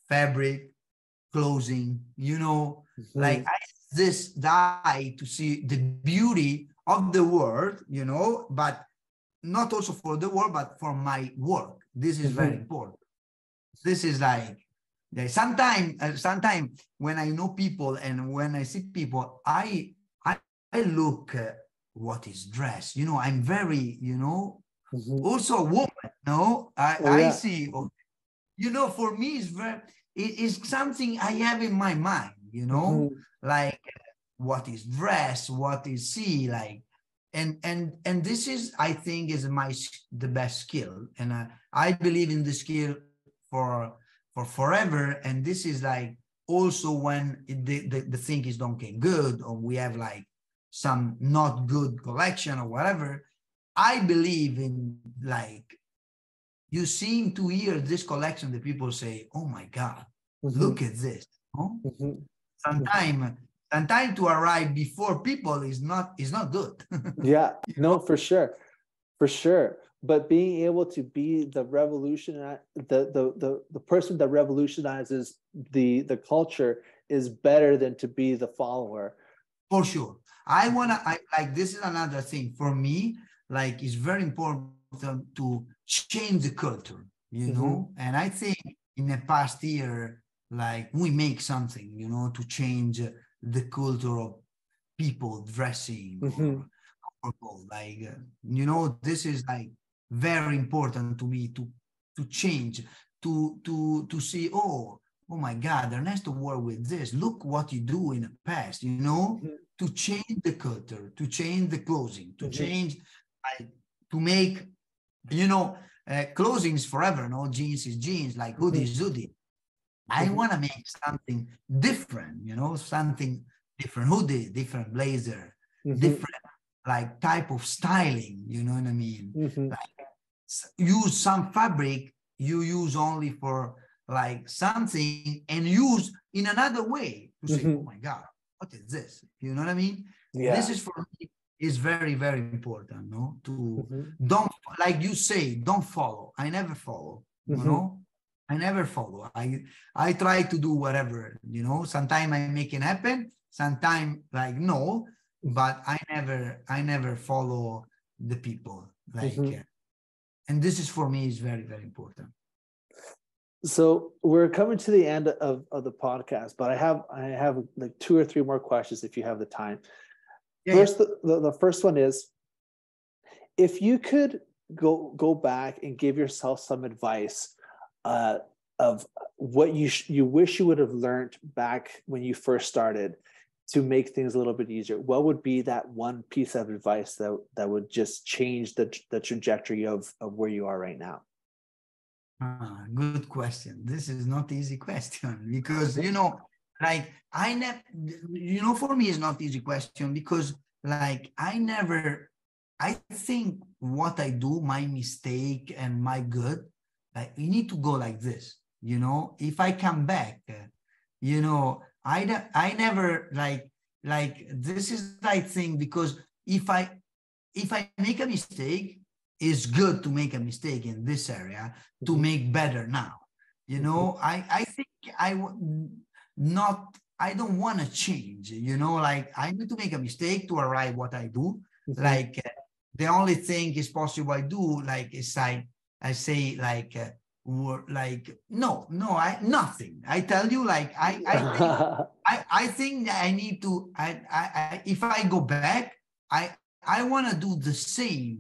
S2: fabric, clothing, you know, like
S1: Mhm.
S2: I this eye to see the beauty of the world, you know, but not also for the world, but for my work. This is very
S1: Mhm.
S2: important. This is like sometime when I know people and when I see people, I, I look what is dress. You know, I'm very, you know,
S1: Mhm.
S2: also a woman. No,
S1: Oh
S2: I
S1: yeah.
S2: see. You know, for me, it is something I have in my mind. You know,
S1: Mhm.
S2: like what is dress, what is see, like, and this is, I think, is the best skill, and I believe in the skill for for forever. And this is like also when the thing is don't get good, or we have like some not good collection or whatever. I believe in like you seem to hear this collection, the people say, "Oh my God, look
S1: Mhm.
S2: at this." Oh,
S1: Mhm. Mhm.
S2: sometimes sometime to arrive before people is not good.
S1: Yeah,
S2: You
S1: no,
S2: know?
S1: for sure. For sure. But being able to be the revolution, the person that revolutionizes the culture is better than to be the follower.
S2: For sure. I like this is another thing for me, like it's very important to change the culture, you
S1: Mm-hmm.
S2: know. And I think in the past year, like we make something, you know, to change the culture of people dressing
S1: Mm-hmm.
S2: or like you know, this is like very important to me to change, to see, oh my God, Ernesto worked with this. Look what you do in the past, you know, to change the culture, to change the clothing, to
S1: Mm-hmm.
S2: change, like, to make, you know, clothing is forever. No, jeans is jeans, like hoodie
S1: Mm-hmm.
S2: is hoodie. I
S1: Mm-hmm.
S2: want to make something different, you know, something different hoodie, different blazer,
S1: Mm-hmm.
S2: different like type of styling, you know what I mean?
S1: Mm-hmm.
S2: Like use some fabric you use only for like something and use in another way to say, oh
S1: Mm-hmm.
S2: my God, what is this? You know what I mean? This
S1: Yeah.
S2: is for me is very, very important, no? To
S1: Mm-hmm.
S2: don't, like you say, don't follow. I never follow, you
S1: Mm-hmm.
S2: know? I never follow. I try to do whatever, you know. Sometimes I make it happen, sometimes like no, but I never follow the people. Like
S1: Mm-hmm.
S2: and this is for me is very, very important.
S1: So we're coming to the end of the podcast, but I have like two or three more questions if you have the time.
S2: Yeah, yeah.
S1: First, the first one is, if you could go back and give yourself some advice uh, of what you wish you would have learned back when you first started, to make things a little bit easier, what would be that one piece of advice that would just change the trajectory of where you are right now?
S2: Good question. This is not easy question because, like for me, it's not easy question because like I think what I do, my mistake and my good, like you need to go like this, if I come back, I never like this is I think because if I make a mistake, it's good to make a mistake in this area to make better now. I think I don't want to change, like I need to make a mistake to arrive what I do. Like the only thing is possible I do, like is I say like nothing. I tell you, like I think that I need to if I go back, I want to do the same,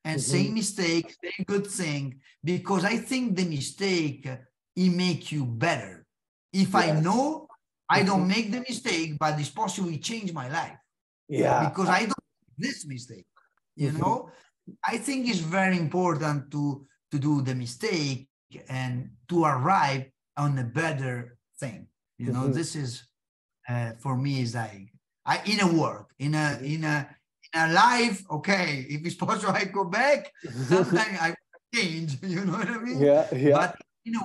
S2: and same mistake, same good thing, because I think the mistake it make you better. If I know I don't make the mistake, but it's possible it change my life. Because I don't make this mistake, I think it's very important to do the mistake and to arrive on a better thing. This is for me is like in a work, in a life. Okay, if it's possible, I go back. Sometimes I change. You know what I mean?
S1: Yeah.
S2: But in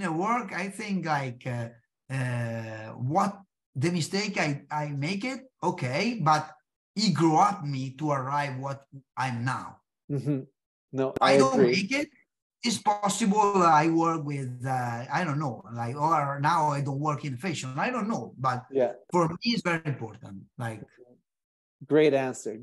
S2: a work, I think like what the mistake I make it okay, but it grew up me to arrive what I'm now.
S1: No,
S2: I don't make it. It's possible I work with I don't know, like, or now I don't work in fashion. I don't know, but for me it's very important. Like,
S1: great answer.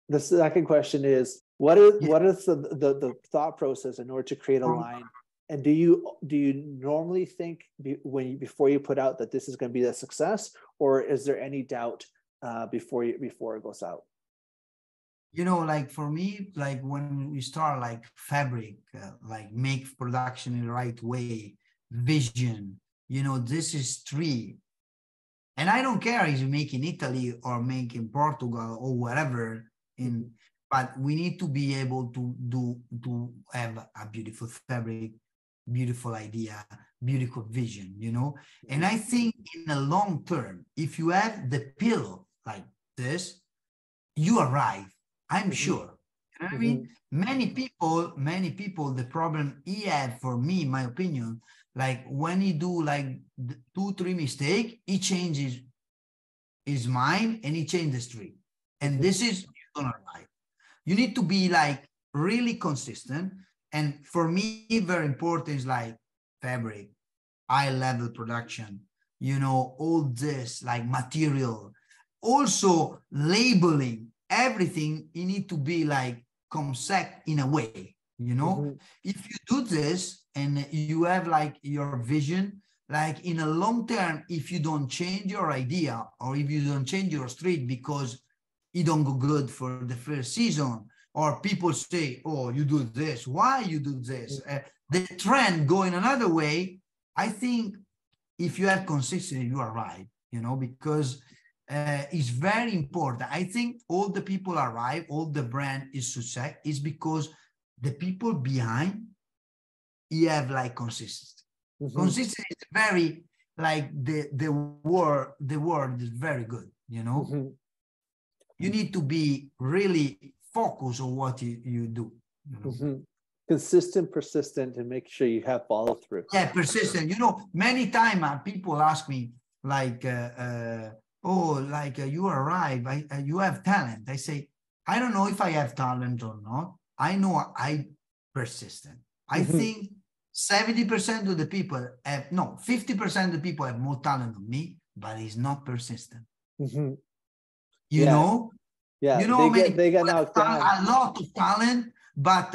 S1: The second question is, what is the thought process in order to create a line? And do you normally think before you put out that this is going to be a success, or is there any doubt before it goes out?
S2: Like for me, like when we start like fabric, like make production in the right way, vision, this is three. And I don't care if you make in Italy or make in Portugal or whatever, but we need to be able to have a beautiful fabric, beautiful idea, beautiful vision, And I think in the long term, if you have the pillow like this, you arrive. I'm sure. I mean, many people, the problem he had, for me, my opinion, like when he do like 2-3 mistakes, he changes his mind and he changes the street. And this is gonna arrive. You need to be like really consistent. And for me, very important is like fabric, high level production, all this like material, also labeling. Everything you need to be like concept in a way, If you do this and you have like your vision, like in a long term, if you don't change your idea or if you don't change your street because it don't go good for the first season, or people say, oh, you do this, why you do this? The trend going another way. I think if you have consistency, you are right, because is very important. I think all the people arrive, all the brand is success is because the people behind you have like consistency. Consistency is very like the word is very good, You need to be really focused on what you do.
S1: Consistent, persistent, and make sure you have follow through.
S2: Yeah, persistent. Many times people ask me like you arrive, you have talent. I say, I don't know if I have talent or not. I know I'm persistent. I think 70% of the people 50% of the people have more talent than me, but it's not persistent. You know?
S1: Yeah, they get knocked down.
S2: A lot of talent, but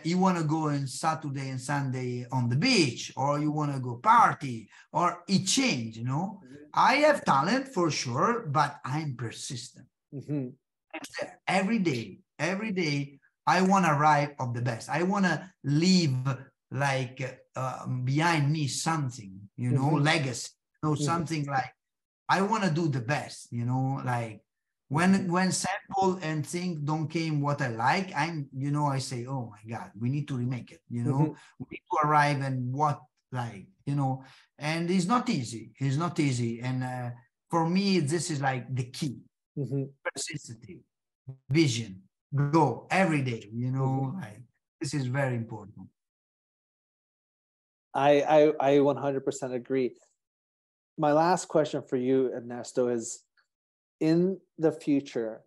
S2: you want to go on Saturday and Sunday on the beach, or you want to go party, or it change, I have talent for sure, but I'm persistent. Every day, I want to arrive of the best. I want to live like behind me something, you know, legacy, you know, something like I want to do the best, you know, like when sample and things don't came what I like, I'm, you know, I say, oh my God, we need to remake it, you know, we need to arrive and what, like, you know, and it's not easy. It's not easy. And for me, this is like the key. Persistence, vision, go every day, you know, like this is very important.
S1: I 100% agree. My last question for you, Ernesto, is in the future,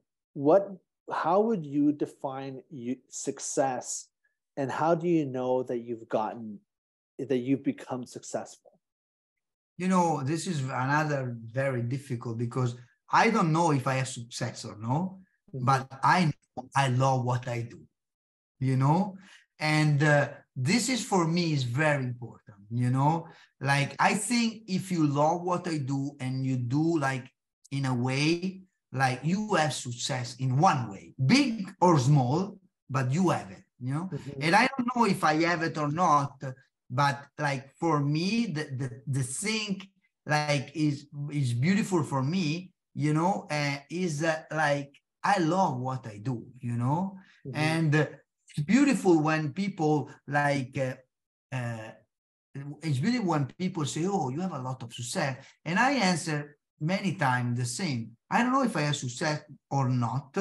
S1: how would you define success, and how do you know that you've become successful?
S2: You know, this is another very difficult because I don't know if I have success or no, but I know I love what I do, you know, and this is for me is very important, you know, like I think if you love what I do and you do like in a way, like you have success in one way, big or small, but you have it, you know, and I don't know if I have it or not, but like for me, the thing like is beautiful for me, you know, is like I love what I do, you know, and it's beautiful when people like it's beautiful when people say, oh, you have a lot of success, and I answer many times the same. I don't know if I have success or not.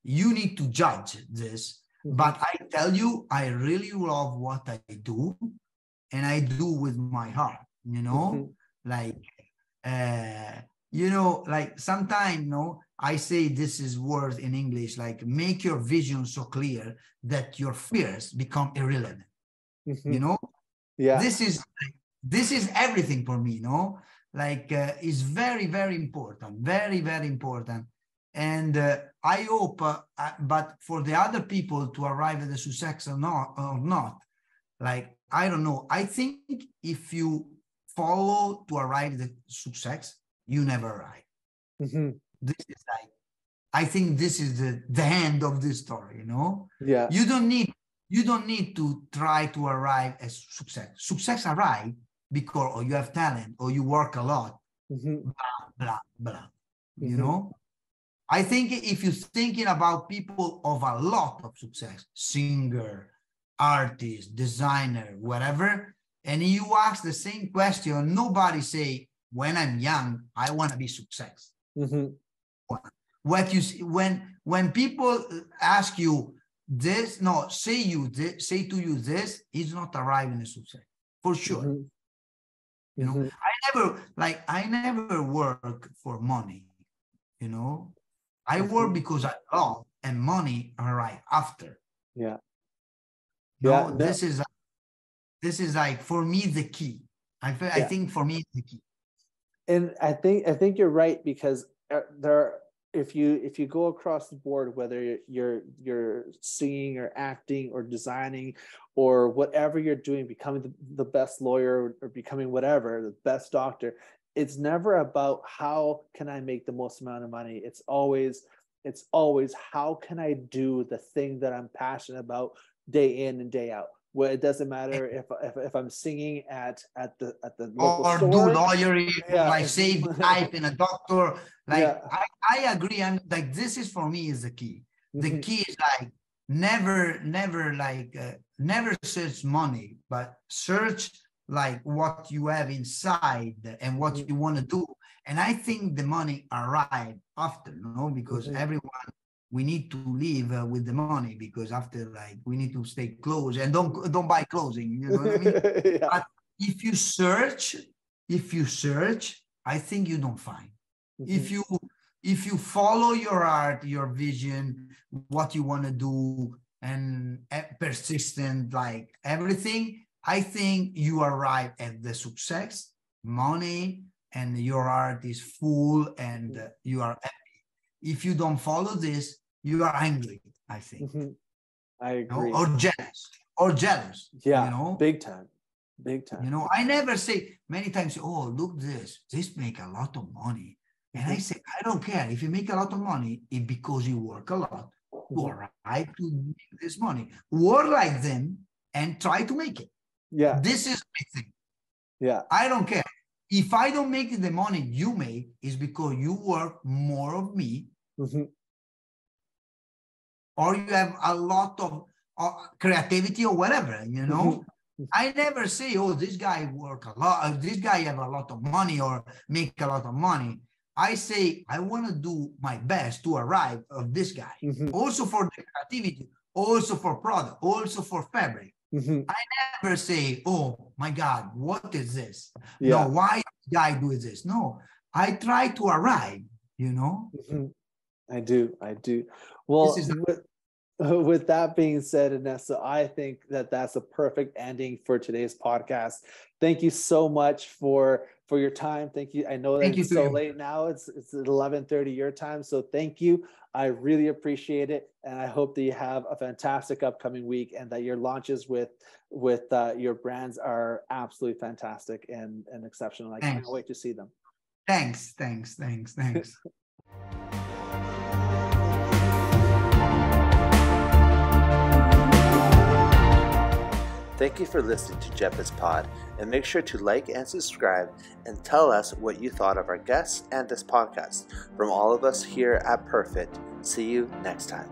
S2: You need to judge this, but I tell you, I really love what I do, and I do with my heart, you know, like, you know, like sometimes, no, I say this is word in English, like make your vision so clear that your fears become irrelevant, you know?
S1: Yeah.
S2: This is everything for me, no? Like, it's very, very important, very, very important. And I hope, but for the other people to arrive at the success or not, like, I don't know. I think if you follow to arrive at the success, you never arrive. This is like, I think this is the end of this story, you know?
S1: Yeah.
S2: You don't need to try to arrive at success. Success arrive because or you have talent or you work a lot, blah, blah, blah, you know? I think if you're thinking about people of a lot of success, singer, artist, designer, whatever, and you ask the same question, nobody say, when I'm young, I want to be success. What you see, when people ask you this, no, say to you this, is not arriving at success for sure. You know, I never work for money. You know, I work because I love, and money arrive after.
S1: Yeah.
S2: No, this is like for me the key. I think for me the key.
S1: And I think you're right, because if you go across the board, whether you're singing or acting or designing or whatever you're doing, becoming the best lawyer or becoming whatever, the best doctor, it's never about how can I make the most amount of money. It's always how can I do the thing that I'm passionate about day in and day out. Well, it doesn't matter if I'm singing at the local
S2: or
S1: store.
S2: do lawyering, like save life in a doctor. Like I agree, and like this is for me is the key. The key is like never search money, but search like what you have inside and what you want to do. And I think the money arrive after, no, because everyone, we need to live with the money, because after, like, we need to stay clothes and don't buy clothing, you know what I mean? But if you search, I think you don't find. If you follow your art, your vision, what you want to do, and persistent, like everything, I think you arrive at the success, money, and your art is full, and you are happy. If you don't follow this, you are angry, I think.
S1: I agree.
S2: You know? Or jealous.
S1: Yeah,
S2: you know?
S1: Big time.
S2: You know, I never say, many times, oh, look this make a lot of money. And I say, I don't care. If you make a lot of money, it's because you work a lot to arrive to make this money. Work like them and try to make it.
S1: Yeah.
S2: This is my thing.
S1: Yeah.
S2: I don't care. If I don't make the money you make, is because you work more of me, or you have a lot of creativity or whatever, you know? I never say, oh, this guy work a lot, this guy have a lot of money or make a lot of money. I say, I want to do my best to arrive of this guy. Also for the creativity, also for product, also for fabric. I never say, oh my God, what is this?
S1: Yeah.
S2: No, why this guy do this? No, I try to arrive, you know?
S1: I do. Well,
S2: This is
S1: with that being said, Ernesto, I think that that's a perfect ending for today's podcast. Thank you so much for your time. Thank you. I know that it's so late now. It's 11:30 your time. So thank you. I really appreciate it. And I hope that you have a fantastic upcoming week and that your launches with your brands are absolutely fantastic and exceptional. I can't wait to see them.
S2: Thanks.
S1: Thank you for listening to Geppe's Pod, and make sure to like and subscribe and tell us what you thought of our guests and this podcast. From all of us here at Perfit, see you next time.